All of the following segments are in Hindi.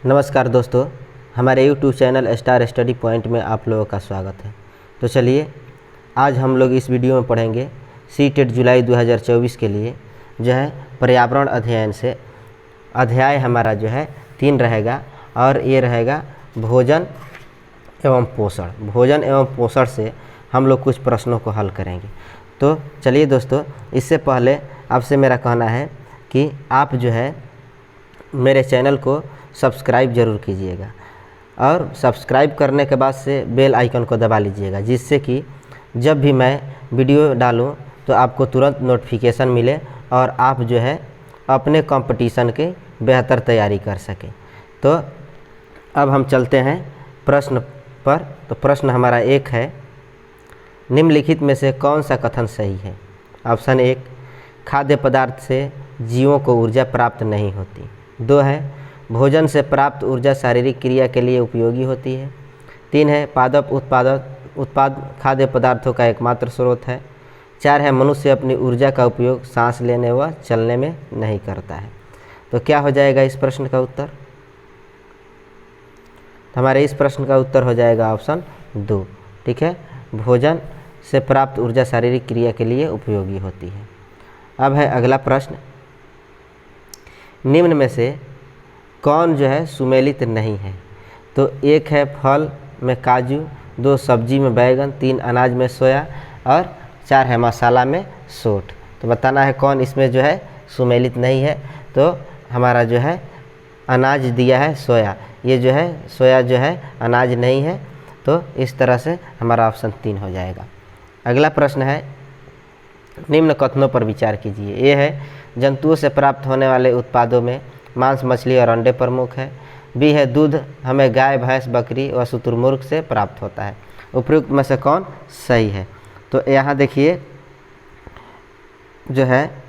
नमस्कार दोस्तों, हमारे YouTube channel star study point में आप लोगों का स्वागत है। तो चलिए आज हम लोग इस वीडियो में पढ़ेंगे सीटेट जुलाई 2024 के लिए जो है पर्यावरण अध्ययन से अध्याय हमारा जो है 3 रहेगा और ये रहेगा भोजन एवं पोषण। भोजन एवं पोषण से हम लोग कुछ प्रश्नों को हल करेंगे। तो चलिए दोस्तों, इससे पहले आपसे मेरा कहना है कि आप जो है मेरे चैनल को सब्सक्राइब ज़रूर कीजिएगा और सब्सक्राइब करने के बाद से बेल आइकन को दबा लीजिएगा, जिससे कि जब भी मैं वीडियो डालूं तो आपको तुरंत नोटिफिकेशन मिले और आप जो है अपने कंपटीशन की बेहतर तैयारी कर सकें। तो अब हम चलते हैं प्रश्न पर। तो प्रश्न हमारा एक है, निम्नलिखित में से कौन सा कथन सही है? ऑप्शन 1, खाद्य पदार्थ से जीवों को ऊर्जा प्राप्त नहीं होती। 2 है, भोजन से प्राप्त ऊर्जा शारीरिक क्रिया के लिए उपयोगी होती है। 3 है, पादप उत्पाद खाद्य पदार्थों का एकमात्र स्रोत है। 4 है, मनुष्य अपनी ऊर्जा का उपयोग सांस लेने व चलने में नहीं करता है। तो क्या हो जाएगा इस प्रश्न का उत्तर? तो हमारे इस प्रश्न का उत्तर हो जाएगा ऑप्शन 2। ठीक है, भोजन से प्राप्त ऊर्जा शारीरिक क्रिया के लिए उपयोगी होती है। अब है अगला प्रश्न, निम्न में से कौन जो है सुमेलित नहीं है? तो 1 है फल में काजू, 2 सब्जी में बैगन, 3 अनाज में सोया और 4 है मसाला में सोंठ। तो बताना है कौन इसमें जो है सुमेलित नहीं है। तो हमारा जो है अनाज दिया है सोया, ये जो है सोया जो है अनाज नहीं है। तो इस तरह से हमारा ऑप्शन 3 हो जाएगा। अगला प्रश्न है, निम्न कथनों पर विचार कीजिए। ये है, जंतुओं से प्राप्त होने वाले उत्पादों में मांस, मछली और अंडे प्रमुख है। बी है, दूध हमें गाय, भैंस, बकरी व शुतुरमुर्ग से प्राप्त होता है। उपयुक्त में से कौन सही है? तो यहाँ देखिए जो है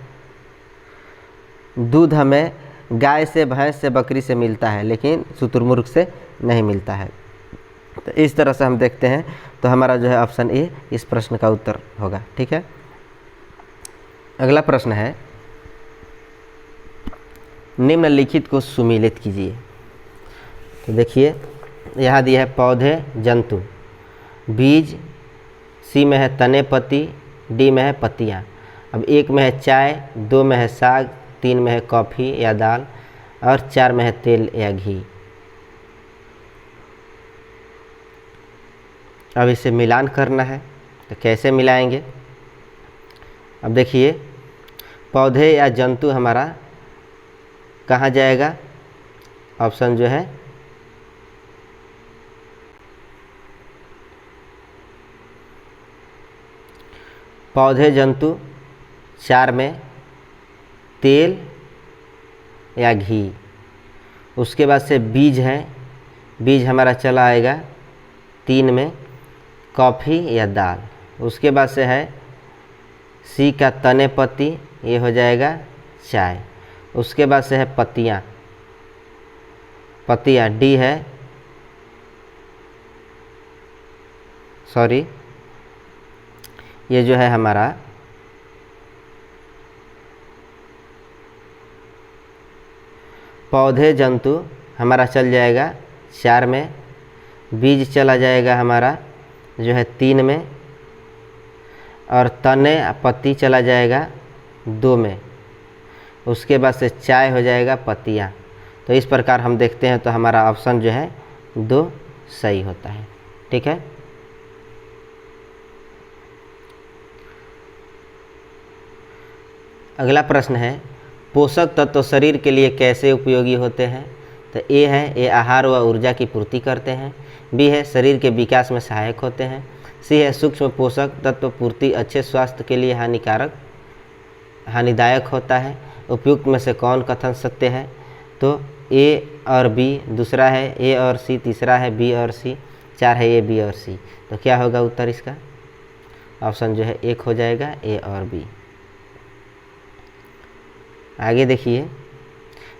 दूध हमें गाय से, भैंस से, बकरी से मिलता है, लेकिन शुतुरमुर्ग से नहीं मिलता है। तो इस तरह से हम देखते हैं। तो हमारा जो है ऑप्शन ए इस प्रश्न का उत्तर होगा। ठीक है, अगला प्रश्न है, निम्नलिखित को सुमेलित कीजिए। तो देखिए यहाँ दिया है पौधे, जंतु, बीज, सी में है तने, पत्ती, डी में है पत्तियाँ। अब 1 में है चाय, 2 में है साग, 3 में है कॉफ़ी या दाल और 4 में है तेल या घी। अब इसे मिलान करना है। तो कैसे मिलाएंगे? अब देखिए पौधे या जंतु हमारा कहाँ जाएगा? ऑप्शन जो है पौधे, जंतु 4 में तेल या घी। उसके बाद से बीज है, बीज हमारा चला आएगा 3 में कॉफ़ी या दाल। उसके बाद से है सी का तने, पत्ती, ये हो जाएगा चाय। उसके बाद से है पत्तियाँ, डी है, सॉरी ये जो है हमारा पौधे, जंतु हमारा चल जाएगा 4 में, बीज चला जाएगा हमारा जो है 3 में और तने, पत्ती चला जाएगा 2 में। उसके बाद से चाय हो जाएगा पत्तियाँ। तो इस प्रकार हम देखते हैं तो हमारा ऑप्शन जो है 2 सही होता है। ठीक है, अगला प्रश्न है, पोषक तत्व शरीर के लिए कैसे उपयोगी होते हैं? तो ए है, ये आहार व ऊर्जा की पूर्ति करते हैं। बी है, शरीर के विकास में सहायक होते हैं। सी है, सूक्ष्म पोषक तत्व पूर्ति अच्छे स्वास्थ्य के लिए हानिदायक होता है। उपयुक्त में से कौन कथन सत्य है? तो ए और बी दूसरा है, ए और सी तीसरा है, बी और सी, 4 है ए, बी और सी। तो क्या होगा उत्तर इसका? ऑप्शन जो है 1 हो जाएगा, ए और बी। आगे देखिए,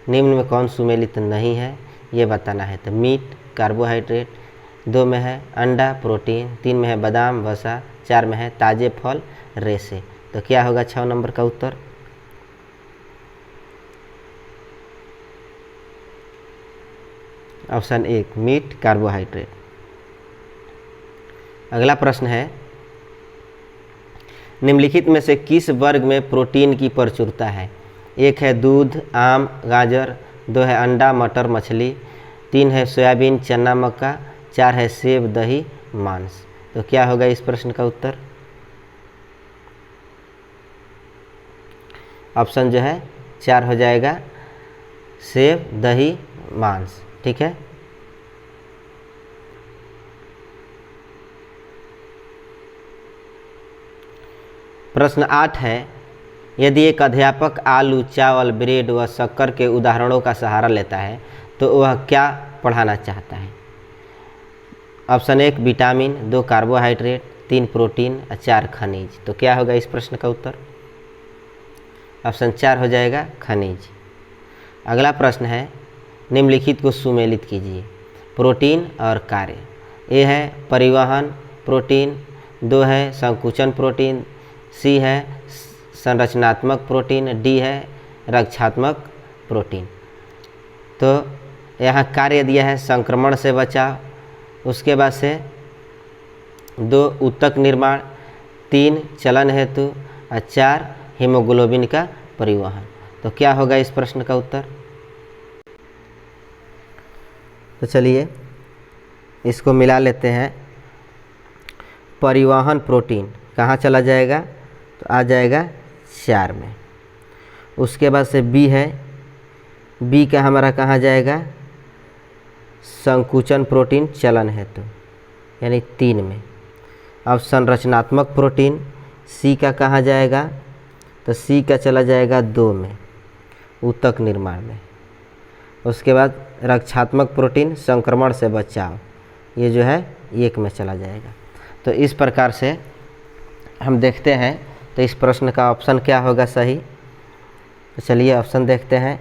निम्न में कौन सुमेलित नहीं है ये बताना है। तो मीट कार्बोहाइड्रेट, 2 में है अंडा प्रोटीन, 3 में है बादाम वसा, 4 में है ताजे फल रेशे। तो क्या होगा 6 नंबर का उत्तर? Option 1 meet carbohydrate. अगला प्रश्न है, निम्नलिखित में से किस वर्ग में प्रोटीन की प्रचुरता है? 1 है दूध, आम, गाजर, 2 है अंडा, मटर, मछली, 3 है सोयाबीन, चना, मक्का, 4 है सेब, दही, मांस। तो क्या होगा इस प्रश्न का उत्तर? ऑप्शन जो है 4 हो जाएगा, सेब, दही, मांस। ठीक है। प्रश्न 8 है, यदि एक अध्यापक आलू, चावल, ब्रेड व शक्कर के उदाहरणों का सहारा लेता है तो वह क्या पढ़ाना चाहता है? ऑप्शन 1 विटामिन, 2 कार्बोहाइड्रेट, 3 प्रोटीन और 4 खनिज। तो क्या होगा इस प्रश्न का उत्तर? ऑप्शन 4 हो जाएगा, खनिज। अगला प्रश्न है, निम्नलिखित को सुमेलित कीजिए। प्रोटीन और कार्य। ए है परिवहन प्रोटीन, 2 है संकुचन प्रोटीन, सी है संरचनात्मक प्रोटीन, डी है रक्षात्मक प्रोटीन। तो यहाँ कार्य दिया है संक्रमण से बचाव, उसके बाद से 2 ऊतक निर्माण, 3 चलन हेतु और 4 हीमोग्लोबिन का परिवहन। तो क्या होगा इस प्रश्न का उत्तर? तो चलिए इसको मिला लेते हैं। परिवहन प्रोटीन कहाँ चला जाएगा? तो आ जाएगा 4 में। उसके बाद से बी है, बी का हमारा कहाँ जाएगा? संकुचन प्रोटीन चलन हेतु यानी 3 में। अब संरचनात्मक प्रोटीन सी का कहाँ जाएगा? तो सी का चला जाएगा 2 में, ऊतक निर्माण में। उसके बाद रक्षात्मक प्रोटीन संक्रमण से बचाव, ये जो है 1 में चला जाएगा। तो इस प्रकार से हम देखते हैं। तो इस प्रश्न का ऑप्शन क्या होगा सही? तो चलिए ऑप्शन देखते हैं।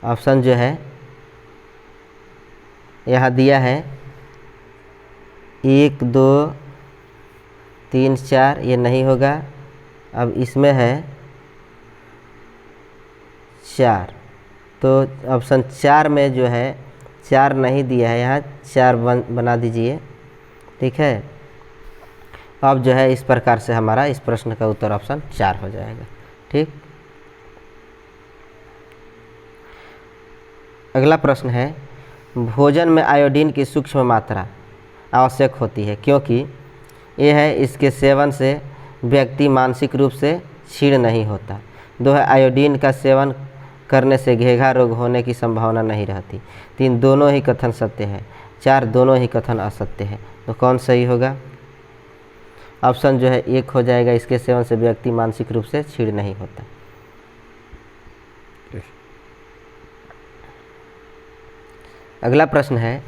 ऑप्शन जो है यहाँ दिया है 1 2 3 4, ये नहीं होगा। अब इसमें है 4, तो ऑप्शन 4 में जो है 4 नहीं दिया है, यहाँ 4 बना दीजिए। ठीक है। अब जो है इस प्रकार से हमारा इस प्रश्न का उत्तर ऑप्शन 4 हो जाएगा। ठीक। अगला प्रश्न है, भोजन में आयोडीन की सूक्ष्म मात्रा आवश्यक होती है क्योंकि ये है इसके सेवन से व्यक्ति मानसिक रूप से क्षीण नहीं होता। 2 है आयोडीन का सेवन करने से घेघा रोग होने की संभावना नहीं रहती। 3 दोनों ही कथन सत्य है। 4 दोनों ही कथन असत्य है। तो कौन सही होगा? ऑप्शन जो है 1 हो जाएगा, इसके सेवन से व्यक्ति मानसिक रूप से क्षीण नहीं होता। अगला प्रश्न है,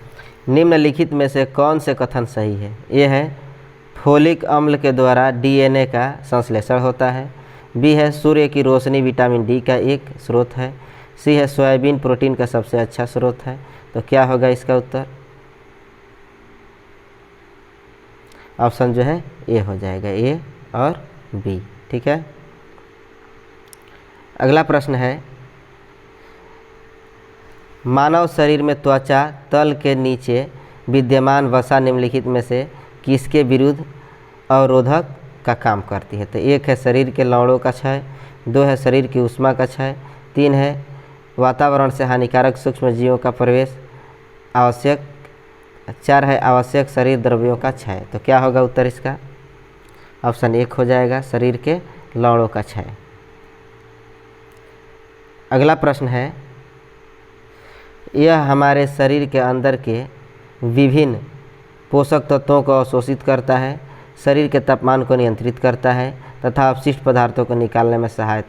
निम्नलिखित में से कौन से कथन सही है? ये है फोलिक अम्ल के द्वारा डीएनए का संश्लेषण होता है। बी है सूर्य की रोशनी विटामिन डी का एक स्रोत है। सी है सोयाबीन प्रोटीन का सबसे अच्छा स्रोत है। तो क्या होगा इसका उत्तर? ऑप्शन जो है ए हो जाएगा, ए और बी। ठीक है। अगला प्रश्न है, मानव शरीर में त्वचा तल के नीचे विद्यमान वसा निम्नलिखित में से किसके विरुद्ध अवरोधक का काम करती है? तो 1 है शरीर के लवणों का क्षय, 2 है शरीर की ऊष्मा का क्षय, 3 है वातावरण से हानिकारक सूक्ष्म जीवों का प्रवेश आवश्यक, 4 है आवश्यक शरीर द्रव्यों का क्षय। तो क्या होगा उत्तर इसका? ऑप्शन 1 हो जाएगा, शरीर के लवणों का क्षय। अगला प्रश्न है, यह हमारे शरीर के अंदर के विभिन्न पोषक तत्वों को अवशोषित करता है, शरीर के तापमान को नियंत्रित करता है तथा अपशिष्ट पदार्थों को निकालने में सहायक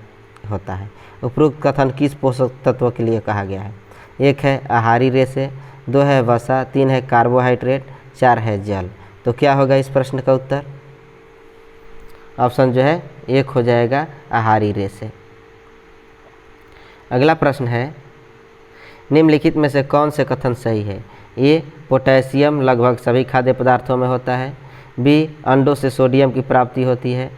होता है। उपरोक्त कथन किस पोषक तत्व के लिए कहा गया है? 1 है आहारी रेशे, 2 है वसा, 3 है कार्बोहाइड्रेट, 4 है जल। तो क्या होगा इस प्रश्न का उत्तर? ऑप्शन जो है 1 हो जाएगा, आहारी रेशे। अगला प्रश्न है, निम्नलिखित में से कौन से कथन सही है? ए पोटेशियम लगभग सभी खाद्य पदार्थों में होता है। बी अंडों से सोडियम की प्राप्ति होती है।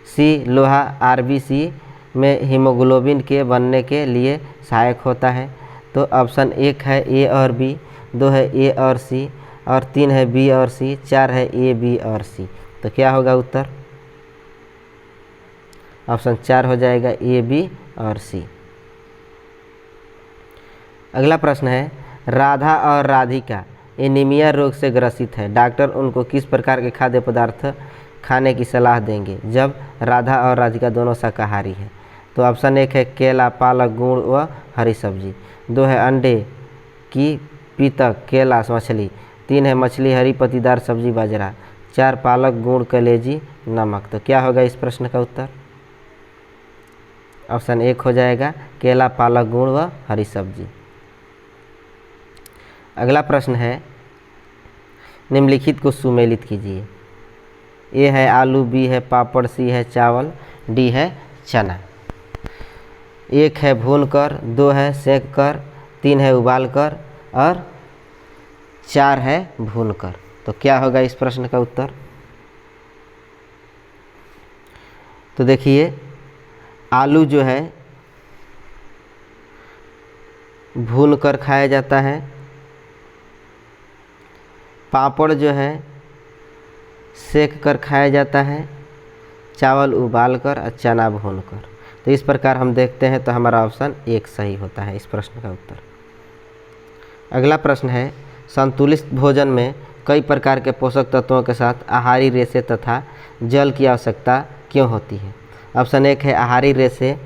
सी लोहा आरबीसी में हीमोग्लोबिन के बनने के लिए सहायक होता है। तो ऑप्शन 1 है ए और बी, 2 है ए और सी, और 3 है बी और सी, 4 है ए बी और सी। तो क्या होगा उत्तर? ऑप्शन 4 हो जाएगा ए बी और सी। अगला प्रश्न है, राधा और राधिका एनीमिया रोग से ग्रसित है, डॉक्टर उनको किस प्रकार के खाद्य पदार्थ खाने की सलाह देंगे जब राधा और राधिका दोनों शाकाहारी हैं? तो ऑप्शन 1 है केला, पालक, गुड़ व हरी सब्जी, 2 है अंडे की पीतक, केला, मछली, 3 है मछली, हरी पत्तीदार सब्जी, बाजरा, 4 पालक, गुड़, कलेजी, नमक। तो क्या होगा इस प्रश्न का उत्तर? ऑप्शन 1 हो जाएगा केला, पालक, गुड़ व हरी सब्जी। अगला प्रश्न है, निम्नलिखित को सुमेलित कीजिए। ए है आलू, बी है पापड़, सी है चावल, डी है चना। 1 है भूनकर, 2 है सेक कर, 3 है उबाल कर और 4 है भूनकर। तो क्या होगा इस प्रश्न का उत्तर? तो देखिए, आलू जो है भून कर खाया जाता है, पापड़ जो है सेक कर खाया जाता है, चावल उबाल कर और चना भून कर। तो इस प्रकार हम देखते हैं तो हमारा ऑप्शन 1 सही होता है इस प्रश्न का उत्तर। अगला प्रश्न है, संतुलित भोजन में कई प्रकार के पोषक तत्वों के साथ आहारी रेशे तथा जल की आवश्यकता क्यों होती है? ऑप्शन 1 है आहारी रेशे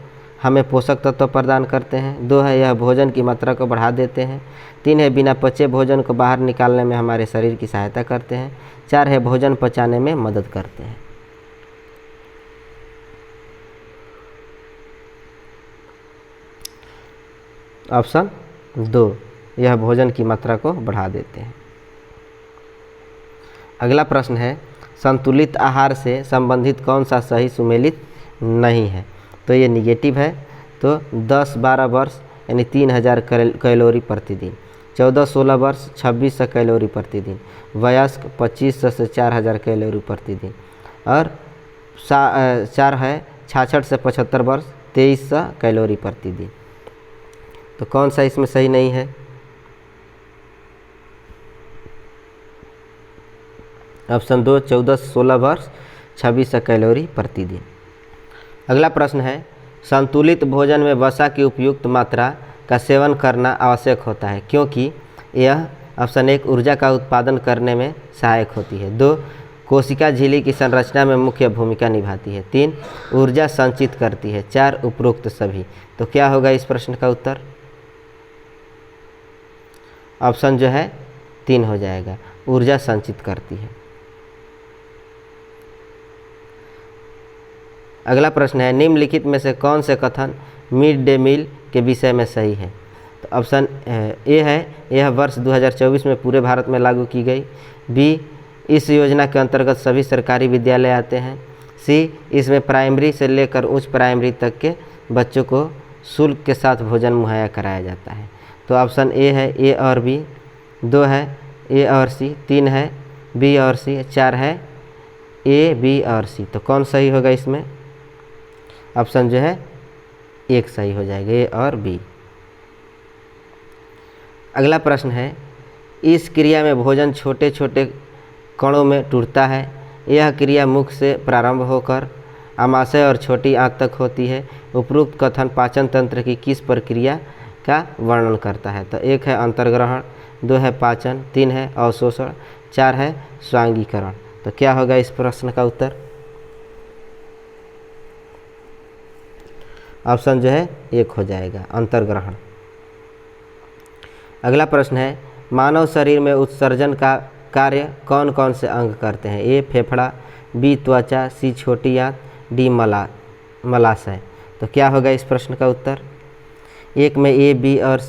हमें पोषक तत्व प्रदान करते हैं, 2 है यह भोजन की मात्रा को बढ़ा देते हैं, 3 है बिना पचे भोजन को बाहर निकालने में हमारे शरीर की सहायता करते हैं, 4 है भोजन पचाने में मदद करते हैं। ऑप्शन 2, यह भोजन की मात्रा को बढ़ा देते हैं। अगला प्रश्न है, संतुलित आहार से संबंधित कौन सा सही सुमेलित नहीं है? तो ये निगेटिव है। तो 10-12 वर्ष यानी 3000 कैलोरी प्रतिदिन, 14-16 वर्ष 2600 कैलोरी प्रतिदिन, वयस्क 2500 से 4000 कैलोरी प्रतिदिन, और 4 है 66 से 75 वर्ष 2300 कैलोरी प्रतिदिन। तो कौन सा इसमें सही नहीं है? ऑप्शन 2, 14-16 वर्ष 2600 कैलोरी प्रतिदिन। अगला प्रश्न है, संतुलित भोजन में वसा की उपयुक्त मात्रा का सेवन करना आवश्यक होता है क्योंकि यह ऑप्शन 1 ऊर्जा का उत्पादन करने में सहायक होती है, 2 कोशिका झिल्ली की संरचना में मुख्य भूमिका निभाती है, 3 ऊर्जा संचित करती है, 4 उपरोक्त सभी। तो क्या होगा इस प्रश्न का उत्तर? ऑप्शन जो है 3 हो जाएगा, ऊर्जा संचित करती है। अगला प्रश्न है, निम्नलिखित में से कौन से कथन मिड डे मील के विषय में सही है? तो ऑप्शन ए है यह वर्ष 2024 में पूरे भारत में लागू की गई, बी इस योजना के अंतर्गत सभी सरकारी विद्यालय आते हैं, सी इसमें प्राइमरी से लेकर उच्च प्राइमरी तक के बच्चों को शुल्क के साथ भोजन मुहैया कराया जाता है। तो ऑप्शन ए है ए और बी, 2 है ए और सी, 3 है बी और सी, 4 है ए बी और सी। तो कौन सही होगा इसमें? ऑप्शन जो है 1 सही हो जाएगा, ए और बी। अगला प्रश्न है, इस क्रिया में भोजन छोटे छोटे कणों में टूटता है, यह क्रिया मुख से प्रारंभ होकर आमाशय और छोटी आंत तक होती है। उपरोक्त कथन पाचन तंत्र की किस प्रक्रिया का वर्णन करता है? तो 1 है अंतर्ग्रहण, 2 है पाचन, 3 है अवशोषण, 4 है स्वांगीकरण। तो क्या होगा इस प्रश्न का उत्तर? ऑप्शन जो है 1 हो जाएगा, अंतर्ग्रहण। अगला प्रश्न है, मानव शरीर में उत्सर्जन का कार्य कौन कौन से अंग करते हैं? ए फेफड़ा, बी त्वचा, सी छोटी आंत, डी मलाशय। तो क्या होगा इस प्रश्न का उत्तर? 1 में ए, बी और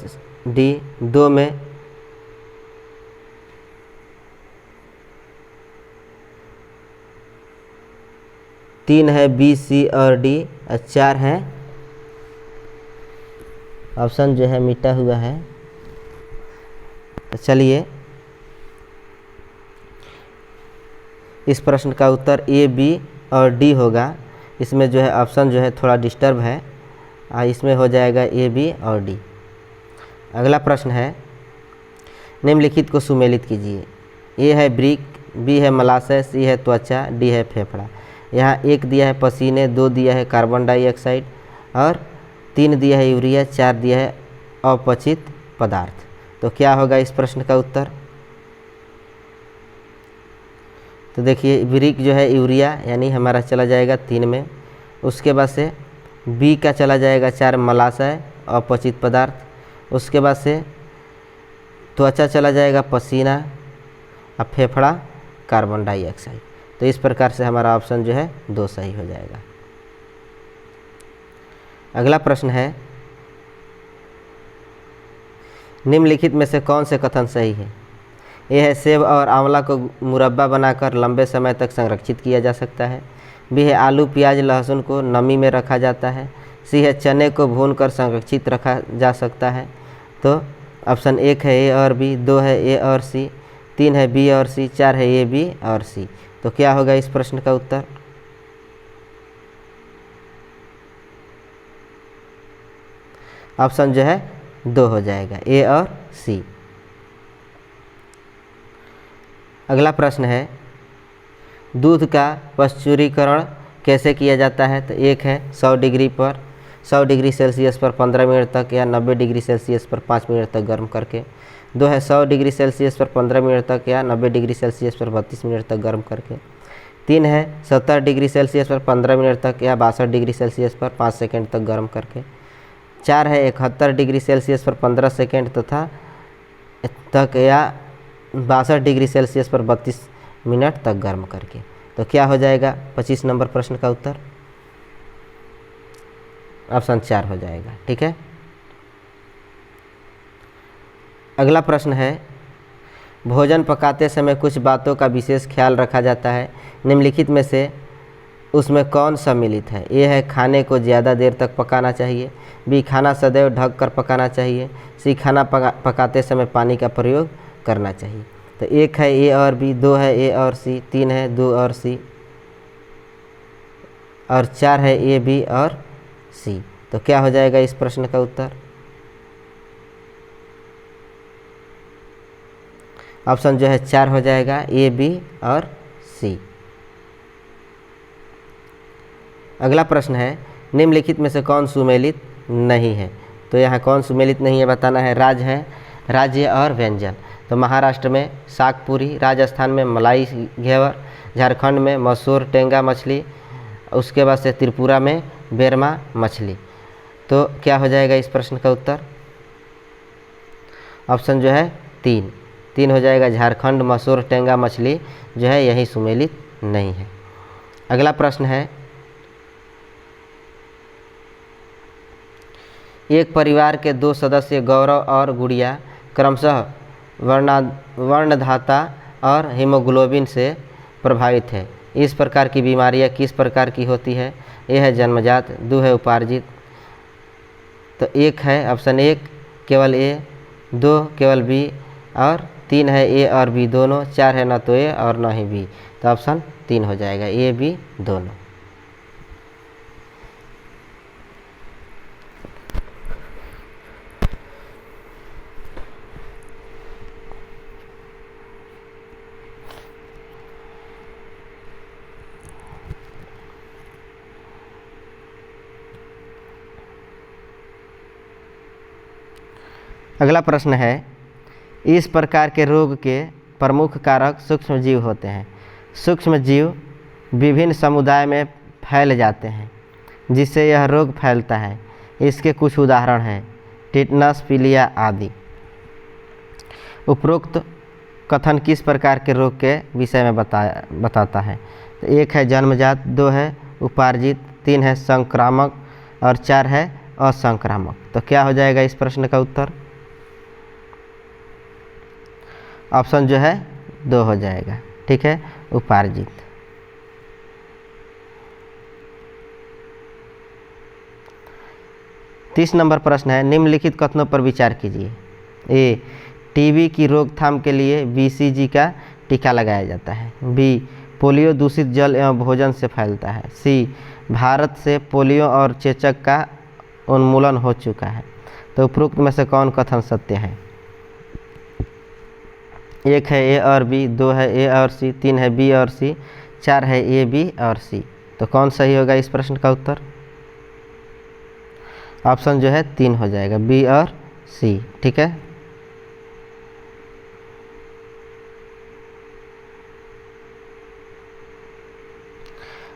डी, 2 में तीन है बी, सी और डी, और 4 है ऑप्शन जो है मिटा हुआ है। तो चलिए इस प्रश्न का उत्तर ए, बी और डी होगा। इसमें जो है ऑप्शन जो है थोड़ा डिस्टर्ब है, इसमें हो जाएगा ए, बी और डी। अगला प्रश्न है, निम्नलिखित को सुमेलित कीजिए। ए है ब्रिक, बी है मलाशय, सी है त्वचा, डी है फेफड़ा। यहाँ 1 दिया है पसीने, 2 दिया है कार्बन डाइऑक्साइड और 3 दिया है यूरिया, 4 दिया है अपचित पदार्थ। तो क्या होगा इस प्रश्न का उत्तर? तो देखिए ब्रिक जो है यूरिया यानी हमारा चला जाएगा 3 में, उसके बाद से बी का चला जाएगा 4 मलाशय अपचित पदार्थ, उसके बाद से त्वचा चला जाएगा पसीना और फेफड़ा कार्बन डाइऑक्साइड। तो इस प्रकार से हमारा ऑप्शन जो है 2 सही हो जाएगा। अगला प्रश्न है, निम्नलिखित में से कौन से कथन सही है? ए है सेब और आंवला को मुरब्बा बनाकर लंबे समय तक संरक्षित किया जा सकता है। बी है आलू प्याज लहसुन को नमी में रखा जाता है। सी है चने को भूनकर संरक्षित रखा जा सकता है। तो ऑप्शन 1 है ए और बी, 2 है ए और सी, 3 है बी और सी, 4 है ए बी और सी। तो क्या होगा इस प्रश्न का उत्तर? ऑप्शन जो है 2 हो जाएगा, ए और सी। अगला प्रश्न है, दूध का पश्चुरीकरण कैसे किया जाता है? तो 1 है 100 डिग्री सेल्सियस पर 15 मिनट तक या 90 डिग्री सेल्सियस पर 5 मिनट तक गर्म करके। 2 है 100 डिग्री सेल्सियस पर 15 मिनट तक या 90 डिग्री सेल्सियस पर 32 मिनट तक गर्म करके। 3 है 70 डिग्री सेल्सियस पर 15 मिनट तक या 62 डिग्री सेल्सियस पर 5 सेकंड तक गर्म करके। 4 है 71 डिग्री सेल्सियस पर 15 सेकंड तक या 62 डिग्री सेल्सियस पर 32 मिनट तक गर्म करके। तो क्या हो जाएगा 25 नंबर प्रश्न का उत्तर? ऑप्शन 4 हो जाएगा। ठीक है। अगला प्रश्न है, भोजन पकाते समय कुछ बातों का विशेष ख्याल रखा जाता है, निम्नलिखित में से उसमें कौन सम्मिलित है? ए है खाने को ज़्यादा देर तक पकाना चाहिए, बी खाना सदैव ढक कर पकाना चाहिए, सी खाना पकाते समय पानी का प्रयोग करना चाहिए। तो 1 है ए और बी, 2 है ए और सी, 3 है 2 और सी और 4 है ए बी और सी। तो क्या हो जाएगा इस प्रश्न का उत्तर? ऑप्शन जो है 4 हो जाएगा, ए बी और सी। अगला प्रश्न है, निम्नलिखित में से कौन सुमेलित नहीं है? तो यहाँ कौन सुमेलित नहीं है बताना है। राज्य और व्यंजन। तो महाराष्ट्र में सागपुरी, राजस्थान में मलाई घेवर, झारखंड में मसूर टेंगा मछली, उसके बाद से त्रिपुरा में बेरमा मछली। तो क्या हो जाएगा इस प्रश्न का उत्तर? ऑप्शन जो है 3 हो जाएगा, झारखंड मसूर टेंगा मछली जो है यही सुमेलित नहीं है। अगला प्रश्न है, एक परिवार के 2 सदस्य गौरव और गुड़िया क्रमशः वर्णधाता और हीमोग्लोबिन से प्रभावित है। इस प्रकार की बीमारियां किस प्रकार की होती है? ए है जन्मजात, 2 है उपार्जित। तो 1 है ऑप्शन 1 केवल ए, 2 केवल बी और 3 है ए और बी दोनों, 4 है न तो ए और न ही बी। तो ऑप्शन 3 हो जाएगा, ए बी दोनों। अगला प्रश्न है, इस प्रकार के रोग के प्रमुख कारक सूक्ष्म जीव होते हैं। सूक्ष्म जीव विभिन्न समुदाय में फैल जाते हैं जिससे यह रोग फैलता है। इसके कुछ उदाहरण हैं टिटनस, पीलिया आदि। उपरोक्त कथन किस प्रकार के रोग के विषय में बताता है? तो 1 है जन्मजात, 2 है उपार्जित, 3 है संक्रामक और 4 है असंक्रामक। तो क्या हो जाएगा इस प्रश्न का उत्तर? ऑप्शन जो है 2 हो जाएगा। ठीक है, उपार्जित। तीस नंबर प्रश्न है, निम्नलिखित कथनों पर विचार कीजिए। ए, टीबी की रोकथाम के लिए बीसीजी का टीका लगाया जाता है। बी, पोलियो दूषित जल एवं भोजन से फैलता है। सी, भारत से पोलियो और चेचक का उन्मूलन हो चुका है। तो उपरोक्त में से कौन कथन सत्य है? 1 है ए और बी, 2 है ए और सी, 3 है बी और सी, 4 है ए बी और सी। तो कौन सही होगा इस प्रश्न का उत्तर? ऑप्शन जो है 3 हो जाएगा, बी और सी। ठीक है,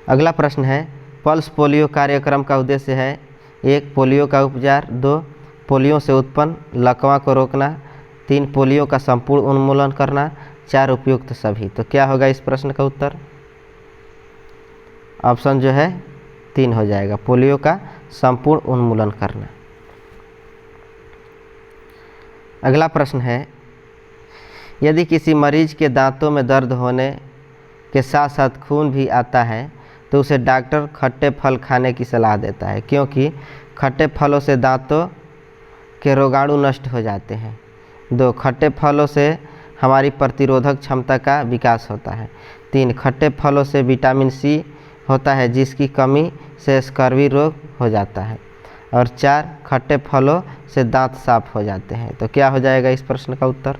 अगला प्रश्न है, पल्स पोलियो कार्यक्रम का उद्देश्य है 1 पोलियो का उपचार, 2 पोलियो से उत्पन्न लकवा को रोकना, 3 पोलियो का संपूर्ण उन्मूलन करना, 4 उपयुक्त सभी। तो क्या होगा इस प्रश्न का उत्तर? ऑप्शन जो है 3 हो जाएगा, पोलियो का संपूर्ण उन्मूलन करना। अगला प्रश्न है, यदि किसी मरीज के दांतों में दर्द होने के साथ साथ खून भी आता है तो उसे डॉक्टर खट्टे फल खाने की सलाह देता है, क्योंकि खट्टे फलों से दांतों के रोगाणु नष्ट हो जाते हैं। 2 खट्टे फलों से हमारी प्रतिरोधक क्षमता का विकास होता है। 3 खट्टे फलों से विटामिन सी होता है जिसकी कमी से स्कर्वी रोग हो जाता है। और 4 खट्टे फलों से दांत साफ हो जाते हैं। तो क्या हो जाएगा इस प्रश्न का उत्तर?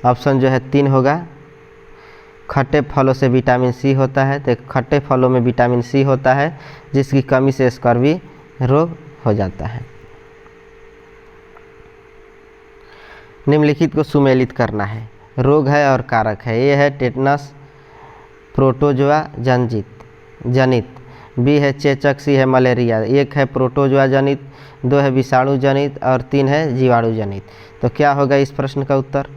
ऑप्शन जो है 3 होगा, खट्टे फलों से विटामिन सी होता है। तो खट्टे फलों में विटामिन सी होता है जिसकी कमी से स्कर्वी रोग हो जाता है। निम्नलिखित को सुमेलित करना है। रोग है और कारक है। ए है टेटनस प्रोटोजोआ जनित, बी है चेचक, सी है मलेरिया, 1 है प्रोटोजोआ जनित, 2 है विषाणु जनित और 3 है जीवाणु जनित। तो क्या होगा इस प्रश्न का उत्तर?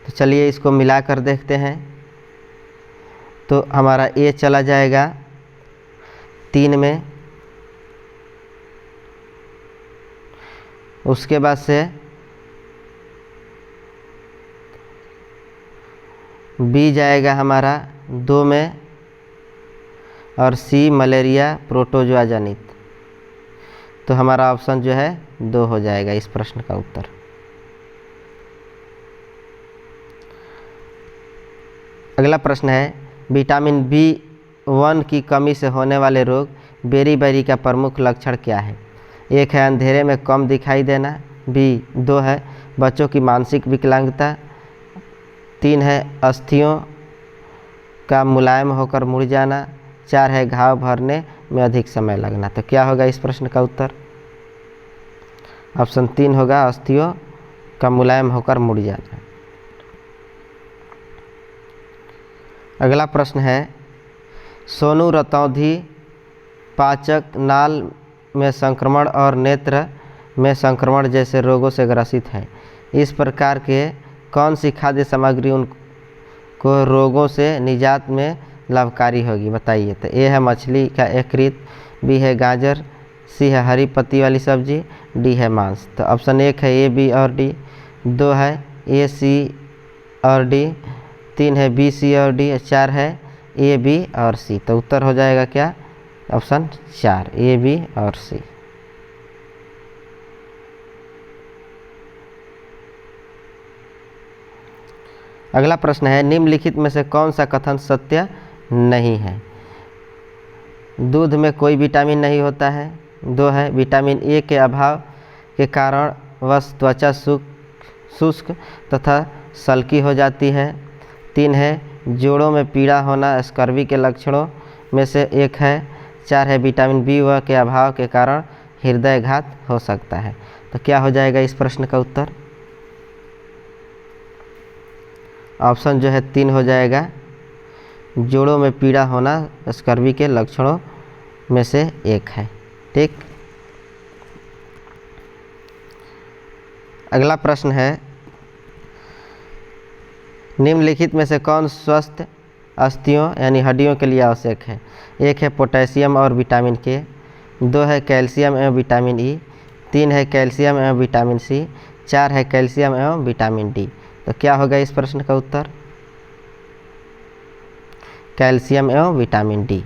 तो चलिए इसको मिलाकर देखते हैं। तो हमारा ए चला जाएगा 3 में, उसके बाद से बी जाएगा हमारा 2 में और सी मलेरिया प्रोटोजोआ जनित। तो हमारा ऑप्शन जो है 2 हो जाएगा इस प्रश्न का उत्तर। अगला प्रश्न है, विटामिन B1 की कमी से होने वाले रोग बेरी का प्रमुख लक्षण क्या है? 1 है अंधेरे में कम दिखाई देना, बी 2 है बच्चों की मानसिक विकलांगता, 3 है अस्थियों का मुलायम होकर मुड़ जाना, 4 है घाव भरने में अधिक समय लगना। तो क्या होगा इस प्रश्न का उत्तर? ऑप्शन 3 होगा, अस्थियों का मुलायम होकर मुड़ जाना। अगला प्रश्न है, सोनू रतौंधी पाचक नाल में संक्रमण और नेत्र में संक्रमण जैसे रोगों से ग्रसित है। इस प्रकार के कौन सी खाद्य सामग्री उनको रोगों से निजात में लाभकारी होगी, बताइए। तो ए है मछली का यकृत, बी है गाजर, सी है हरी पत्ती वाली सब्जी, डी है मांस। तो ऑप्शन 1 है ए, बी और डी, 2 है ए, सी और डी, 3 है बी, सी और डी, 4 है ए, बी और सी। तो उत्तर हो जाएगा क्या? ऑप्शन 4 ए, बी और सी। अगला प्रश्न है, निम्नलिखित में से कौन सा कथन सत्य नहीं है? दूध में कोई विटामिन नहीं होता है। 2 है विटामिन ए के अभाव के कारण वश त्वचा शुष्क तथा सल्की हो जाती है। 3 है जोड़ों में पीड़ा होना स्कर्वी के लक्षणों में से एक है। 4 है विटामिन B1 के अभाव के कारण हृदयघात हो सकता है। तो क्या हो जाएगा इस प्रश्न का उत्तर? ऑप्शन जो है 3 हो जाएगा, जोड़ों में पीड़ा होना स्कर्वी के लक्षणों में से एक है। ठीक, अगला प्रश्न है, निम्नलिखित में से कौन स्वस्थ अस्थियों यानी हड्डियों के लिए आवश्यक है? 1 है पोटेशियम और विटामिन के, 2 है कैल्शियम एवं विटामिन ई, 3 है कैल्शियम एवं विटामिन सी, 4 है कैल्शियम एवं विटामिन डी। तो क्या होगा इस प्रश्न का उत्तर? कैल्शियम एवं विटामिन डी।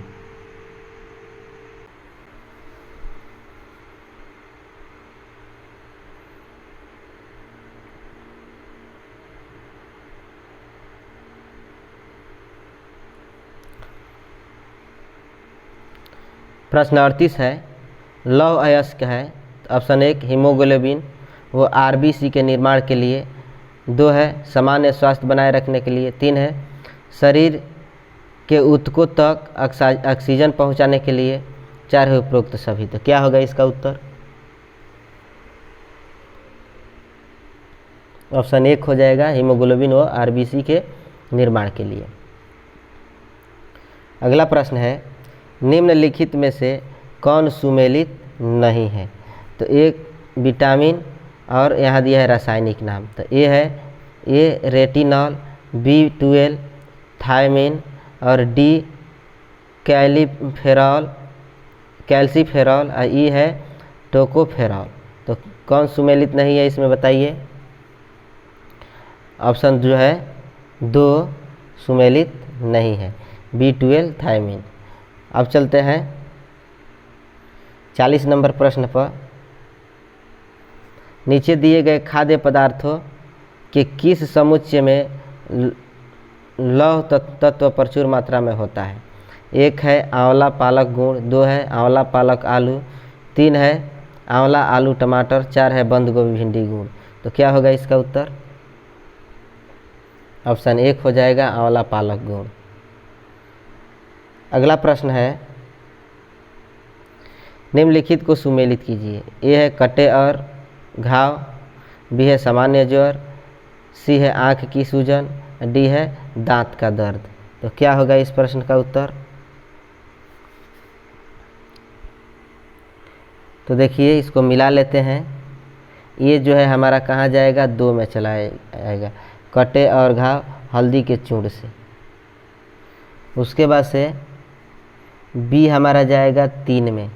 प्रश्न 38 है, लौह अयस्क है। ऑप्शन 1 हीमोग्लोबिन, वो आरबीसी के निर्माण के लिए। 2 है सामान्य स्वास्थ्य बनाए रखने के लिए। 3 है शरीर के ऊतकों तक ऑक्सीजन पहुंचाने के लिए। 4 है उपरोक्त सभी। तो क्या होगा इसका उत्तर? ऑप्शन 1 हो जाएगा हीमोग्लोबिन व आरबीसी के निर्माण के लिए। अगला प्रश्न है, निम्नलिखित में से कौन सुमेलित नहीं है? तो एक विटामिन और यहाँ दिया है रासायनिक नाम। तो ए है ए रेटिनॉल, B12 थायमिन और डी कैल्सीफेरॉल और ई है टोकोफेरॉल। तो कौन सुमेलित नहीं है इसमें बताइए? ऑप्शन जो है 2 सुमेलित नहीं है, B12 थायमिन। अब चलते हैं 40 नंबर प्रश्न पर। नीचे दिए गए खाद्य पदार्थों के किस समुच्चय में लौह तत्व प्रचुर मात्रा में होता है? 1 है आंवला पालक गुण, 2 है आंवला पालक आलू, 3 है आंवला आलू टमाटर, 4 है बंद गोभी भिंडी गुण। तो क्या होगा इसका उत्तर? ऑप्शन 1 हो जाएगा आंवला पालक गुण। अगला प्रश्न है, निम्नलिखित को सुमेलित कीजिए। ए है कटे और घाव, बी है सामान्य ज्वर, सी है आँख की सूजन, डी है दांत का दर्द। तो क्या होगा इस प्रश्न का उत्तर? तो देखिए इसको मिला लेते हैं। ये जो है हमारा कहाँ जाएगा? 2 में चला आएगा, कटे और घाव हल्दी के चूर्ण से। उसके बाद से बी हमारा जाएगा 3 में,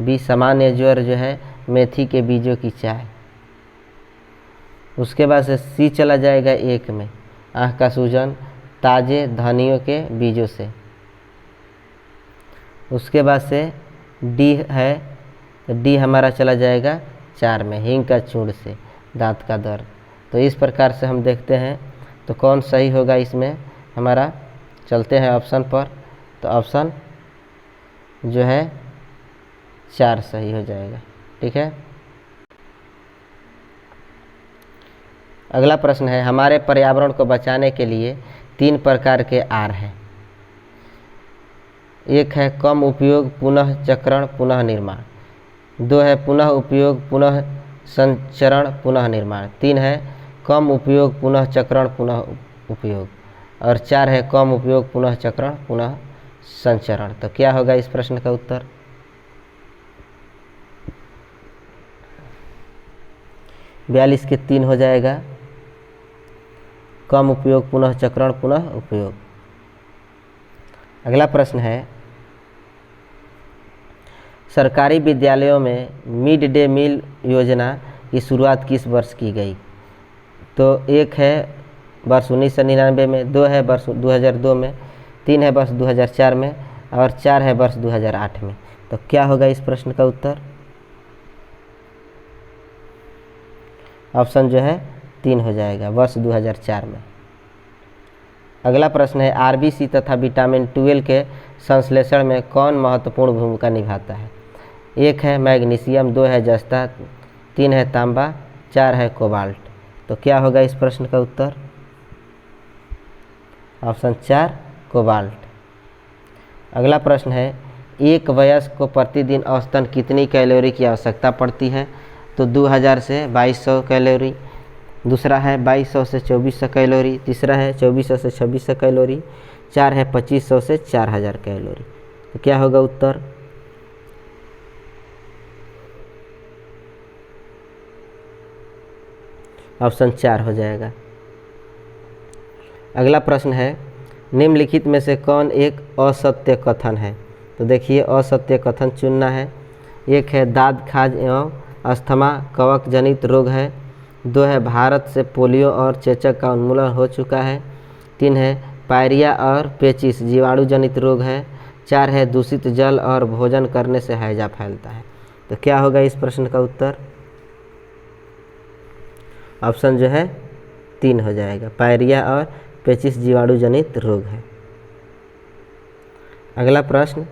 बी सामान्य ज्वर जो है मेथी के बीजों की चाय। उसके बाद से सी चला जाएगा 1 में, आँख का सूजन ताजे धनियों के बीजों से। उसके बाद से डी है, तो डी हमारा चला जाएगा 4 में, हींग का चूर्ण से दांत का दर्द। तो इस प्रकार से हम देखते हैं तो कौन सही होगा इसमें हमारा। चलते हैं ऑप्शन पर। तो ऑप्शन जो है 4 सही हो जाएगा। ठीक है। अगला प्रश्न है, हमारे पर्यावरण को बचाने के लिए 3 प्रकार के आर हैं। 1 है कम उपयोग पुनः चक्रण पुनः निर्माण, 2 है पुनः उपयोग पुनः संचरण पुनः निर्माण, 3 है कम उपयोग पुनः चक्रण पुनः उपयोग और 4 है कम उपयोग पुनः चक्रण पुनः संचरण। तो क्या होगा इस प्रश्न का उत्तर? बयालीस के 3 हो जाएगा, कम उपयोग पुनः चक्रण पुनः उपयोग। अगला प्रश्न है, सरकारी विद्यालयों में मिड डे मील योजना की शुरुआत किस वर्ष की गई? तो 1 है वर्ष 1999 में, 2 है वर्ष 2002 में, 3 है वर्ष 2004 में और 4 है वर्ष 2008 में। तो क्या होगा इस प्रश्न का उत्तर? ऑप्शन जो है 3 हो जाएगा, वर्ष 2004 में। अगला प्रश्न है, आरबीसी तथा विटामिन 12 के संश्लेषण में कौन महत्वपूर्ण भूमिका निभाता है? 1 है मैग्नीशियम, 2 है जस्ता, 3 है तांबा, 4 है कोबाल्ट। तो क्या होगा इस प्रश्न का उत्तर? Option 4 cobalt. अगला प्रश्न है, एक वयस्क को प्रतिदिन औसतन कितनी कैलोरी की आवश्यकता पड़ती है? तो 2000 से 2200 कैलोरी, दूसरा है 2200 से 2400 कैलोरी, तीसरा है 2400 से 2600 कैलोरी, 4 है 2500 से 4000 कैलोरी। तो क्या होगा उत्तर? ऑप्शन 4 हो जाएगा। अगला प्रश्न है, निम्नलिखित में से कौन एक असत्य कथन है? तो देखिए असत्य कथन चुनना है। 1 है दाद खाज एवं अस्थमा कवक जनित रोग है, 2 है भारत से पोलियो और चेचक का उन्मूलन हो चुका है, 3 है पायरिया और पेचिस जीवाणु जनित रोग है, 4 है दूषित जल और भोजन करने से हैजा फैलता है। तो क्या होगा इस प्रश्न का उत्तर? ऑप्शन जो है 3 हो जाएगा, पायरिया और पेचिस जीवाणु जनित रोग है। अगला प्रश्न,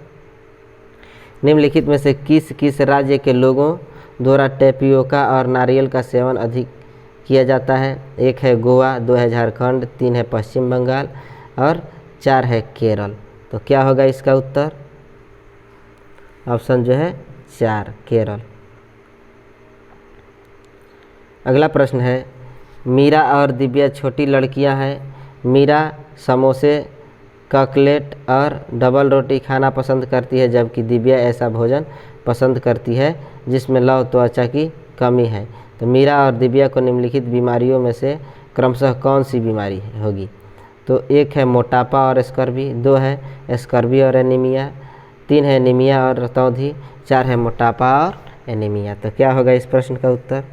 निम्नलिखित में से किस किस राज्य के लोगों द्वारा टेपियोका और नारियल का सेवन अधिक किया जाता है? 1 है गोवा, 2 है झारखंड, 3 है पश्चिम बंगाल और 4 है केरल। तो क्या होगा इसका उत्तर? ऑप्शन जो है 4 केरल। अगला प्रश्न है, मीरा और दिव्या छोटी लड़कियां हैं। मीरा समोसे, ककलेट और डबल रोटी खाना पसंद करती है, जबकि दिव्या ऐसा भोजन पसंद करती है जिसमें लौह त्वचा की कमी है। तो मीरा और दिव्या को निम्नलिखित बीमारियों में से क्रमशः कौन सी बीमारी होगी? तो 1 है मोटापा और स्कर्वी, 2 है स्कर्वी और एनीमिया, 3 है एनीमिया और रतौंधी, 4 है मोटापा और एनीमिया। तो क्या होगा इस प्रश्न का उत्तर?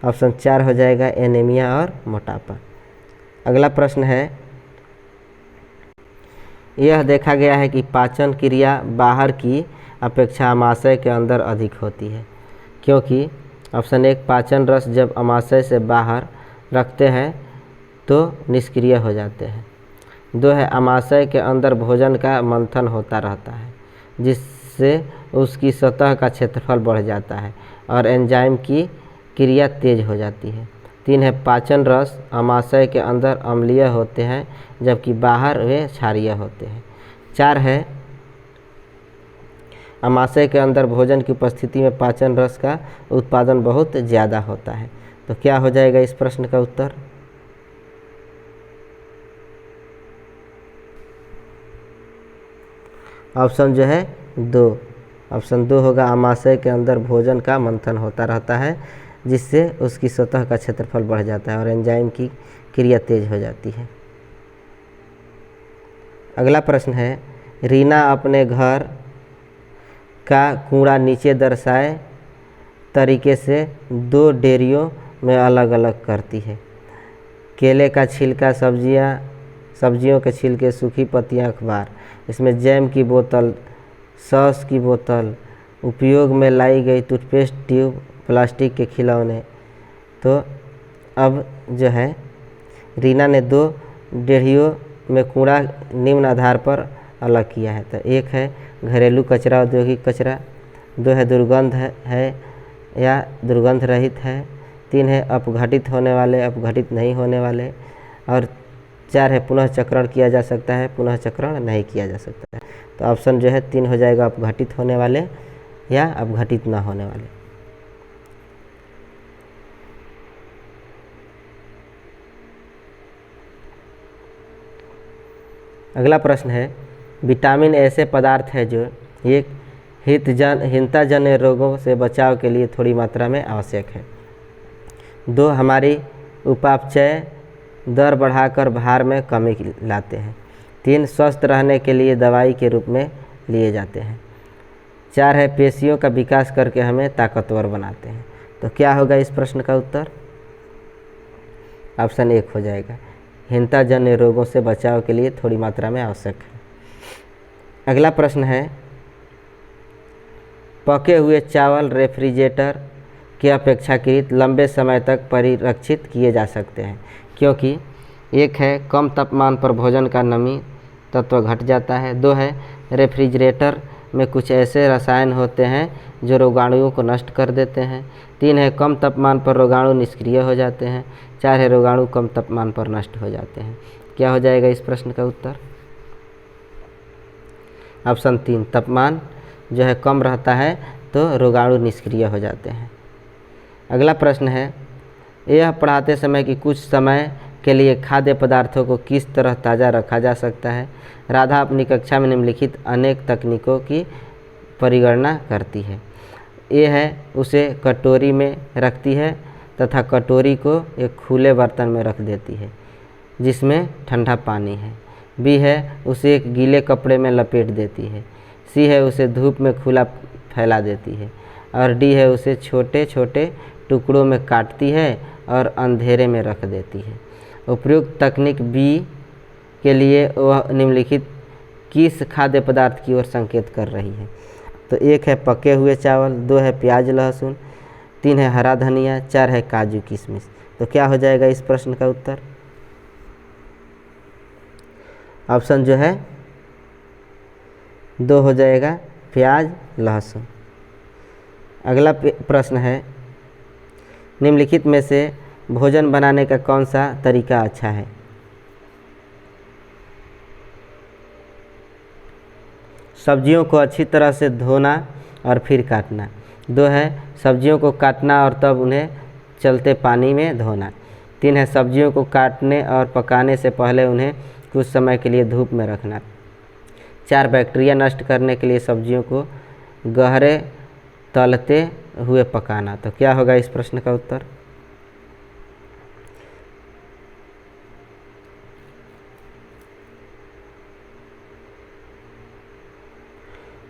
ऑप्शन 4 हो जाएगा, एनीमिया और मोटापा। अगला प्रश्न है, यह देखा गया है कि पाचन क्रिया बाहर की अपेक्षा अमाशय के अंदर अधिक होती है, क्योंकि ऑप्शन 1 पाचन रस जब अमाशय से बाहर रखते हैं तो निष्क्रिय हो जाते हैं। 2 है अमाशय के अंदर भोजन का मंथन होता रहता है, जिससे उसकी सतह का क्षेत्रफल बढ़ जाता है और एंजाइम की क्रिया तेज हो जाती है। 3 है पाचन रस अमाशय के अंदर अम्लीय होते हैं, जबकि बाहर वे क्षारीय होते हैं। 4 है अमाशय के अंदर भोजन की उपस्थिति में पाचन रस का उत्पादन बहुत ज़्यादा होता है। तो क्या हो जाएगा इस प्रश्न का उत्तर? ऑप्शन जो है 2, ऑप्शन 2 होगा, अमाशय के अंदर भोजन का मंथन होता रहता है, जिससे उसकी सतह का क्षेत्रफल बढ़ जाता है और एंजाइम की क्रिया तेज हो जाती है। अगला प्रश्न है, रीना अपने घर का कूड़ा नीचे दर्शाए तरीके से 2 डेरियों में अलग अलग करती है। केले का छिलका, सब्जियों के छिलके, सूखी पत्तियां, अखबार। इसमें जैम की बोतल, सॉस की बोतल, उपयोग में लाई गई टूथपेस्ट ट्यूब, प्लास्टिक के खिलौने। तो अब जो है रीना ने 2 डेढ़ियों में कूड़ा निम्न आधार पर अलग किया है। तो 1 है घरेलू कचरा, औद्योगिक कचरा, 2 है दुर्गंध है या दुर्गंध रहित है, 3 है अपघटित होने वाले, अपघटित नहीं होने वाले, और 4 है पुनः चक्रण किया जा सकता है, पुनः चक्रण नहीं किया जा सकता है। तो ऑप्शन जो है 3 हो जाएगा, अपघटित होने वाले या अपघटित ना होने वाले। अगला प्रश्न है, विटामिन ऐसे पदार्थ है जो एक हिंताजन्य रोगों से बचाव के लिए थोड़ी मात्रा में आवश्यक है। 2 हमारी उपापचय दर बढ़ाकर भार में कमी लाते हैं। 3 स्वस्थ रहने के लिए दवाई के रूप में लिए जाते हैं। 4 है पेशियों का विकास करके हमें ताकतवर बनाते हैं। तो क्या होगा इस प्रश्न का उत्तर? ऑप्शन 1 हो जाएगा, हिंताजन्य रोगों से बचाव के लिए थोड़ी मात्रा में आवश्यक है। अगला प्रश्न है, पके हुए चावल रेफ्रिजरेटर के अपेक्षाकृत लंबे समय तक परिरक्षित किए जा सकते हैं, क्योंकि 1 है कम तापमान पर भोजन का नमी तत्व घट जाता है। 2 है रेफ्रिजरेटर में कुछ ऐसे रसायन होते हैं जो रोगाणुओं को नष्ट कर देते हैं। 3 है कम तापमान पर रोगाणु निष्क्रिय हो जाते हैं। 4 है रोगाणु कम तापमान पर नष्ट हो जाते हैं। क्या हो जाएगा इस प्रश्न का उत्तर? ऑप्शन 3, तापमान जो है कम रहता है तो रोगाणु निष्क्रिय हो जाते हैं। अगला प्रश्न है, यह पढ़ाते समय कि कुछ समय के लिए खाद्य पदार्थों को किस तरह ताज़ा रखा जा सकता है। राधा अपनी कक्षा में निम्नलिखित अनेक तकनीकों की परिगणना करती है। ए है उसे कटोरी में रखती है तथा कटोरी को एक खुले बर्तन में रख देती है जिसमें ठंडा पानी है। बी है उसे एक गीले कपड़े में लपेट देती है। सी है उसे धूप में खुला फैला देती है। और डी है उसे छोटे छोटे टुकड़ों में काटती है और अंधेरे में रख देती है। उपयुक्त तकनीक बी के लिए वह निम्नलिखित किस खाद्य पदार्थ की ओर संकेत कर रही है। तो 1 है पके हुए चावल, 2 है प्याज लहसुन, 3 है हरा धनिया, 4 है काजू किशमिश। तो क्या हो जाएगा इस प्रश्न का उत्तर? ऑप्शन जो है 2 हो जाएगा प्याज लहसुन। अगला प्रश्न है, निम्नलिखित में से भोजन बनाने का कौन सा तरीका अच्छा है? सब्जियों को अच्छी तरह से धोना और फिर काटना। 2 है सब्जियों को काटना और तब उन्हें चलते पानी में धोना। 3 है सब्जियों को काटने और पकाने से पहले उन्हें कुछ समय के लिए धूप में रखना। 4 बैक्टीरिया नष्ट करने के लिए सब्जियों को गहरे तलते हुए पकाना। तो क्या होगा इस प्रश्न का उत्तर?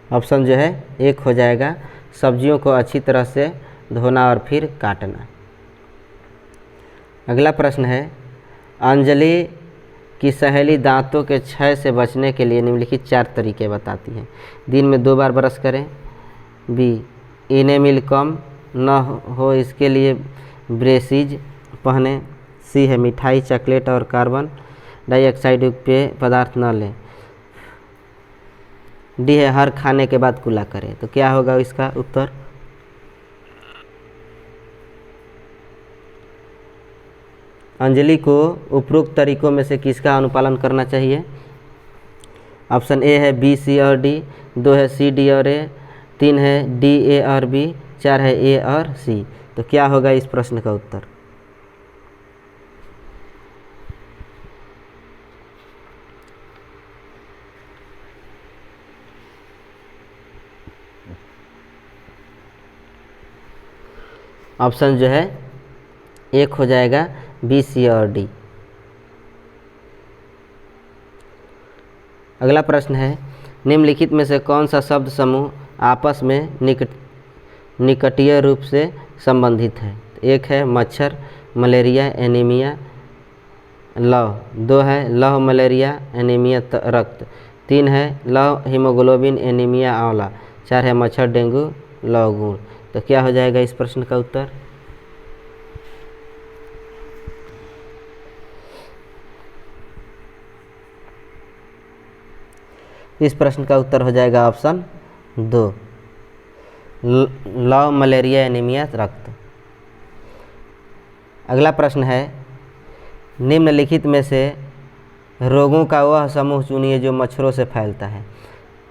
ऑप्शन जो है 1 हो जाएगा, सब्जियों को अच्छी तरह से धोना और फिर काटना। अगला प्रश्न है, अंजलि की सहेली दांतों के क्षय से बचने के लिए निम्नलिखित 4 तरीके बताती हैं। दिन में 2 बार ब्रश करें। बी, इनेमिल कम न हो इसके लिए ब्रेसिज पहने। सी है मिठाई, चॉकलेट और कार्बन डाइऑक्साइड युक्त पेय पदार्थ न लें। डी है हर खाने के बाद कुल्ला करें। तो क्या होगा इसका उत्तर? अंजलि को उपरोक्त तरीकों में से किसका अनुपालन करना चाहिए? ऑप्शन ए है बी, सी और डी। 2 है सी, डी और ए। 3 है डी, ए और बी। 4 है ए और सी। तो क्या होगा इस प्रश्न का उत्तर? ऑप्शन जो है 1 हो जाएगा बी, सी और डी। अगला प्रश्न है, निम्नलिखित में से कौन सा शब्द समूह आपस में निकटीय रूप से संबंधित है? 1 है मच्छर, मलेरिया, एनीमिया, लव। 2 है लव, मलेरिया, एनीमिया, रक्त। 3 है लव, हीमोग्लोबिन, एनीमिया, आंवला। 4 है मच्छर, डेंगू, लव, गुण। तो क्या हो जाएगा इस प्रश्न का उत्तर? इस प्रश्न का उत्तर हो जाएगा ऑप्शन 2, लव, मलेरिया, एनीमिया, रक्त। अगला प्रश्न है, निम्नलिखित में से रोगों का वह समूह चुनिए जो मच्छरों से फैलता है।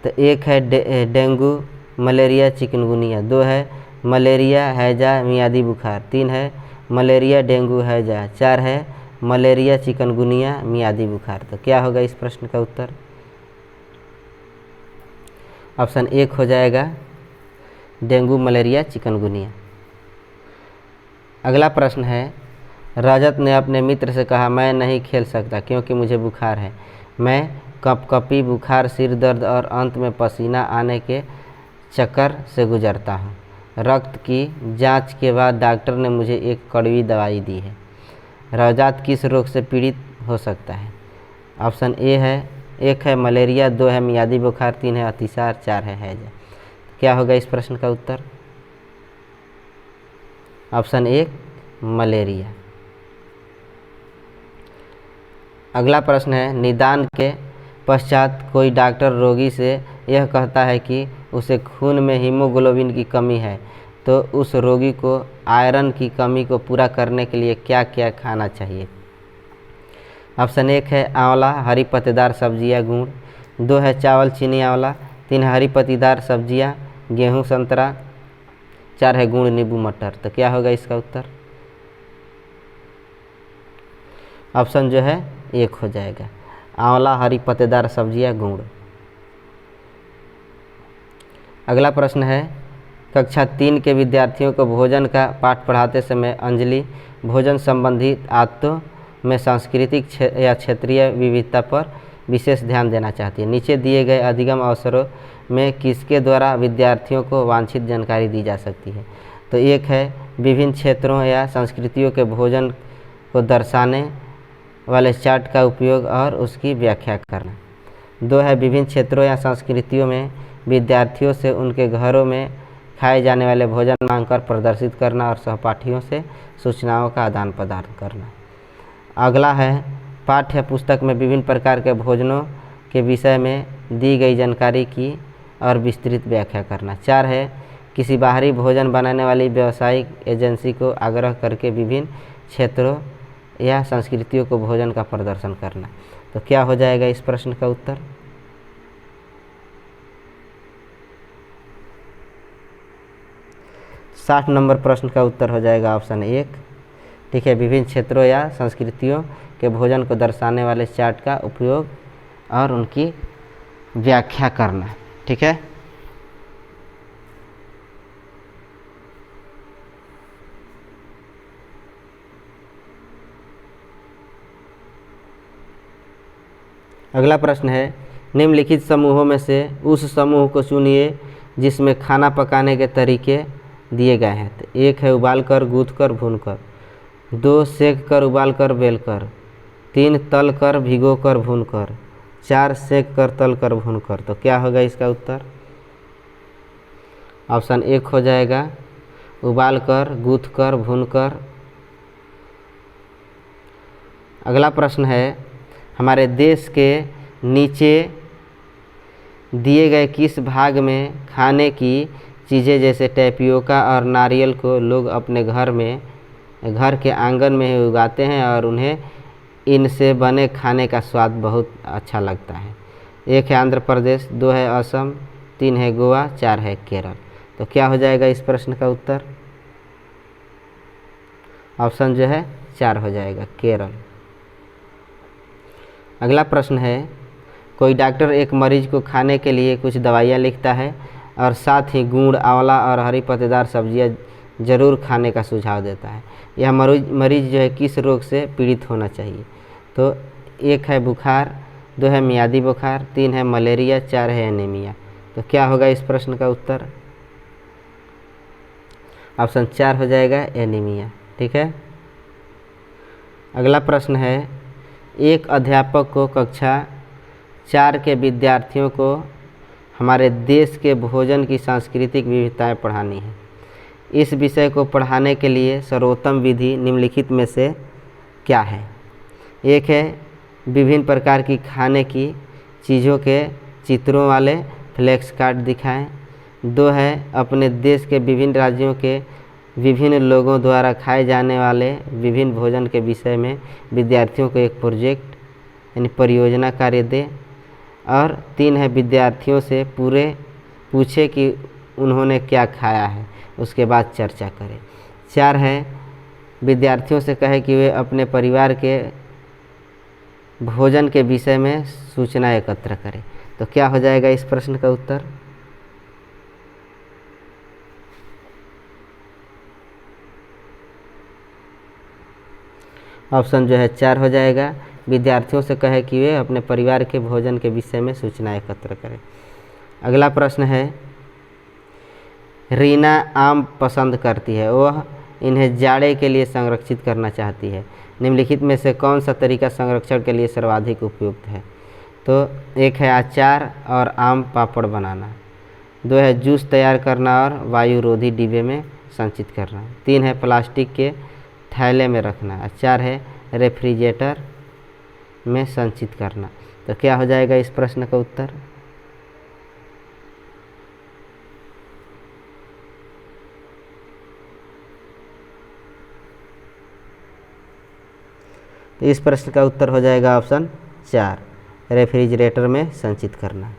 तो 1 है डेंगू, मलेरिया, चिकनगुनिया। 2 है मलेरिया, हैजा, मियादी बुखार। 3 है मलेरिया, डेंगू, हैजा। 4 है मलेरिया, चिकनगुनिया, मियादी बुखार। तो क्या होगा इस प्रश्न का उत्तर? ऑप्शन 1 हो जाएगा डेंगू, मलेरिया, चिकनगुनिया। अगला प्रश्न है, रजत ने अपने मित्र से कहा मैं नहीं खेल सकता क्योंकि मुझे बुखार है। मैं कपकपी, बुखार, सिर दर्द और अंत में पसीना आने के चक्कर से गुजरता हूँ। रक्त की जांच के बाद डॉक्टर ने मुझे एक कड़वी दवाई दी है। रजत किस रोग से पीड़ित हो सकता है? ऑप्शन ए है 1 है मलेरिया, 2 है मियादी बुखार, 3 है अतिसार, 4 है हैजा। क्या होगा इस प्रश्न का उत्तर? Option 1 malaria. अगला प्रश्न है, निदान के पश्चात कोई डॉक्टर रोगी से यह कहता है कि उसे खून में हीमोग्लोबिन की कमी है, तो उस रोगी को आयरन की कमी को पूरा करने के लिए क्या क्या खाना चाहिए? ऑप्शन 1 है आंवला, हरी पत्तेदार सब्जियां, गुड़। 2 है चावल, चीनी, आंवला। 3 है हरी पत्तेदार सब्जियां, गेहूं, संतरा। 4 है गुड़, नींबू, मटर। तो क्या होगा इसका उत्तर? ऑप्शन जो है 1 हो जाएगा, आंवला, हरी पत्तेदार सब्जियां, गुड़। अगला प्रश्न है, कक्षा 3 के विद्यार्थियों को भोजन का पाठ पढ़ाते समय अंजलि भोजन संबंधित आदतों में सांस्कृतिक या क्षेत्रीय विविधता पर विशेष ध्यान देना चाहती है। नीचे दिए गए अधिगम अवसरों में किसके द्वारा विद्यार्थियों को वांछित जानकारी दी जा सकती है? तो 1 है विभिन्न क्षेत्रों या संस्कृतियों के भोजन को दर्शाने वाले चार्ट का उपयोग और उसकी व्याख्या करना। 2 है विभिन्न क्षेत्रों या संस्कृतियों में विद्यार्थियों से उनके घरों में खाए जाने वाले भोजन मांगकर प्रदर्शित करना और सहपाठियों से सूचनाओं का आदान प्रदान करना। अगला है पाठ्य पुस्तक में विभिन्न प्रकार के भोजनों के विषय में दी गई जानकारी की और विस्तृत व्याख्या करना। 4 है किसी बाहरी भोजन बनाने वाली व्यावसायिक एजेंसी को आग्रह करके विभिन्न क्षेत्रों या संस्कृतियों को भोजन का प्रदर्शन करना। तो क्या हो जाएगा इस प्रश्न का उत्तर? साठ नंबर प्रश्न का उत्तर हो जाएगा ऑप्शन 1। ठीक है, विभिन्न क्षेत्रों या संस्कृतियों के भोजन को दर्शाने वाले चार्ट का उपयोग और उनकी व्याख्या करना। ठीक है, अगला प्रश्न है निम्नलिखित समूहों में से उस समूह को चुनिए जिसमें खाना पकाने के तरीके दिए गए हैं। तो 1 है उबालकर, गूंथकर, भूनकर। 2 सेक कर, उबालकर, बेलकर। 3 तल कर, भिगोकर, भूनकर। 4 सेक कर, तल कर, भूनकर। तो क्या होगा इसका उत्तर? ऑप्शन 1 हो जाएगा उबालकर, गूंथकर, भूनकर। अगला प्रश्न है हमारे देश के नीचे दिए गए किस भाग में खाने की चीज़ें जैसे टैपियोका और नारियल को लोग अपने घर के आंगन में ही उगाते हैं और उन्हें इनसे बने खाने का स्वाद बहुत अच्छा लगता है। 1 है आंध्र प्रदेश, 2 है असम, 3 है गोवा, 4 है केरल। तो क्या हो जाएगा इस प्रश्न का उत्तर? ऑप्शन जो है 4 हो जाएगा, केरल। अगला प्रश्न है कोई डॉक्टर एक मरीज को खाने के लिए कुछ दवाइयाँ लिखता है और साथ ही गुड़, आंवला और हरी पत्तेदार सब्जियाँ जरूर खाने का सुझाव देता है। यह मरीज जो है किस रोग से पीड़ित होना चाहिए? तो 1 है बुखार, 2 है मियादी बुखार, 3 है मलेरिया, 4 है एनीमिया। तो क्या होगा इस प्रश्न का उत्तर? ऑप्शन 4 हो जाएगा, एनीमिया। ठीक है, अगला प्रश्न है एक अध्यापक को कक्षा 4 के विद्यार्थियों को हमारे देश के भोजन की सांस्कृतिक विविधताएं पढ़ानी है। इस विषय को पढ़ाने के लिए सर्वोत्तम विधि निम्नलिखित में से क्या है? 1 है विभिन्न प्रकार की खाने की चीज़ों के चित्रों वाले फ्लैक्स कार्ड दिखाएं। 2 है अपने देश के विभिन्न राज्यों के विभिन्न लोगों द्वारा खाए जाने वाले विभिन्न भोजन के विषय में विद्यार्थियों को एक प्रोजेक्ट यानी परियोजना कार्य दें। और 3 है विद्यार्थियों से पूछे कि उन्होंने क्या खाया है, उसके बाद चर्चा करें। 4 है विद्यार्थियों से कहे कि वे अपने परिवार के भोजन के विषय में सूचना एकत्र करें। तो क्या हो जाएगा इस प्रश्न का उत्तर? ऑप्शन जो है 4 हो जाएगा, विद्यार्थियों से कहे कि वे अपने परिवार के भोजन के विषय में सूचना एकत्र करें। अगला प्रश्न है रीना आम पसंद करती है, वह इन्हें जाड़े के लिए संरक्षित करना चाहती है। निम्नलिखित में से कौन सा तरीका संरक्षण के लिए सर्वाधिक उपयुक्त है? तो 1 है अचार और आम पापड़ बनाना। 2 है जूस तैयार करना और वायुरोधी डिब्बे में संचित करना। 3 है प्लास्टिक के थैले में रखना। 4 है रेफ्रिजरेटर में संचित करना। तो क्या हो जाएगा इस प्रश्न का उत्तर? तो इस प्रश्न का उत्तर हो जाएगा ऑप्शन 4, रेफ्रिजरेटर में संचित करना।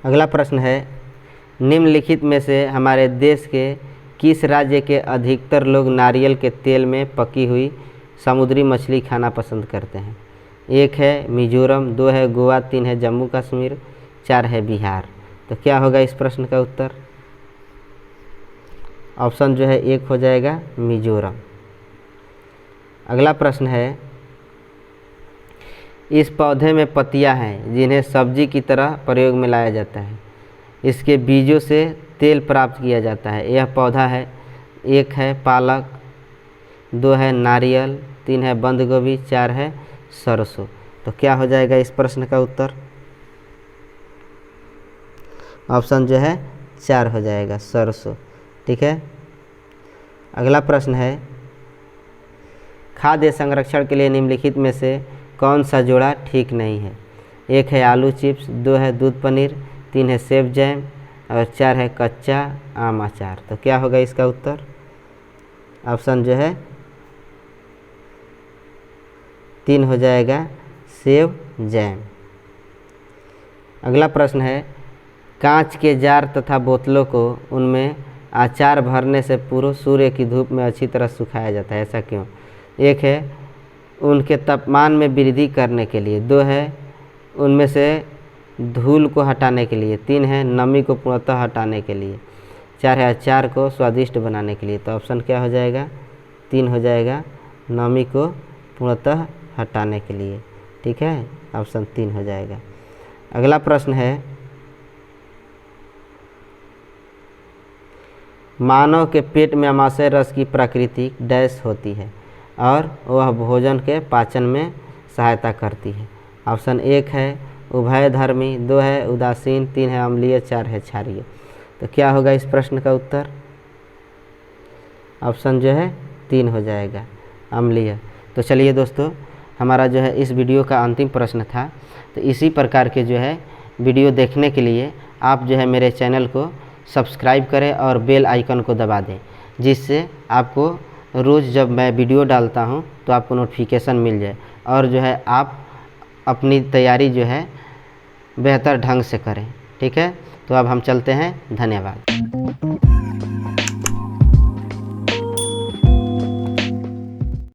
अगला प्रश्न है निम्नलिखित में से हमारे देश के किस राज्य के अधिकतर लोग नारियल के तेल में पकी हुई समुद्री मछली खाना पसंद करते हैं? 1 है मिजोरम, 2 है गोवा, 3 है जम्मू कश्मीर, 4 है बिहार। तो क्या होगा इस प्रश्न का उत्तर? ऑप्शन जो है 1 हो जाएगा, मिजोरम। अगला प्रश्न है इस पौधे में पत्तियां हैं जिन्हें सब्जी की तरह प्रयोग में लाया जाता है। इसके बीजों से तेल प्राप्त किया जाता है। यह पौधा है 1 है पालक, 2 है नारियल, 3 है बंद गोभी, 4 है सरसों। तो क्या हो जाएगा इस प्रश्न का उत्तर? ऑप्शन जो है 4 हो जाएगा, सरसों। ठीक है, अगला प्रश्न है खाद्य संरक्षण के लिए निम्नलिखित में से कौन सा जोड़ा ठीक नहीं है? 1 है आलू चिप्स, 2 है दूध पनीर, 3 है सेब जैम और 4 है कच्चा आम अचार। तो क्या होगा इसका उत्तर? ऑप्शन जो है 3 हो जाएगा सेब जैम। अगला प्रश्न है, कांच के जार तथा बोतलों को उनमें अचार भरने से पूर्व सूर्य की धूप में अच्छी तरह सुखाया जाता है, ऐसा क्यों? 1 है उनके तापमान में वृद्धि करने के लिए, 2 है उनमें से धूल को हटाने के लिए, 3 है नमी को पूर्णतः हटाने के लिए, 4 है अचार को स्वादिष्ट बनाने के लिए। तो ऑप्शन क्या हो जाएगा? 3 हो जाएगा नमी को पूर्णतः हटाने के लिए। ठीक है, ऑप्शन 3 हो जाएगा। अगला प्रश्न है, मानव के पेट में अमाशय रस की प्राकृतिक डैश होती है और वह भोजन के पाचन में सहायता करती है। ऑप्शन 1 है उभयधर्मी, 2 है उदासीन, 3 है अम्लीय, 4 है क्षारीय। तो क्या होगा इस प्रश्न का उत्तर? ऑप्शन जो है 3 हो जाएगा अम्लीय। तो चलिए दोस्तों, हमारा जो है इस वीडियो का अंतिम प्रश्न था। तो इसी प्रकार के जो है वीडियो देखने के लिए आप जो है मेरे चैनल को सब्सक्राइब करें और बेल आइकन को दबा दें, जिससे आपको रोज़ जब मैं वीडियो डालता हूं तो आपको नोटिफिकेशन मिल जाए और जो है आप अपनी तैयारी जो है बेहतर ढंग से करें। ठीक है, तो अब हम चलते हैं। धन्यवाद।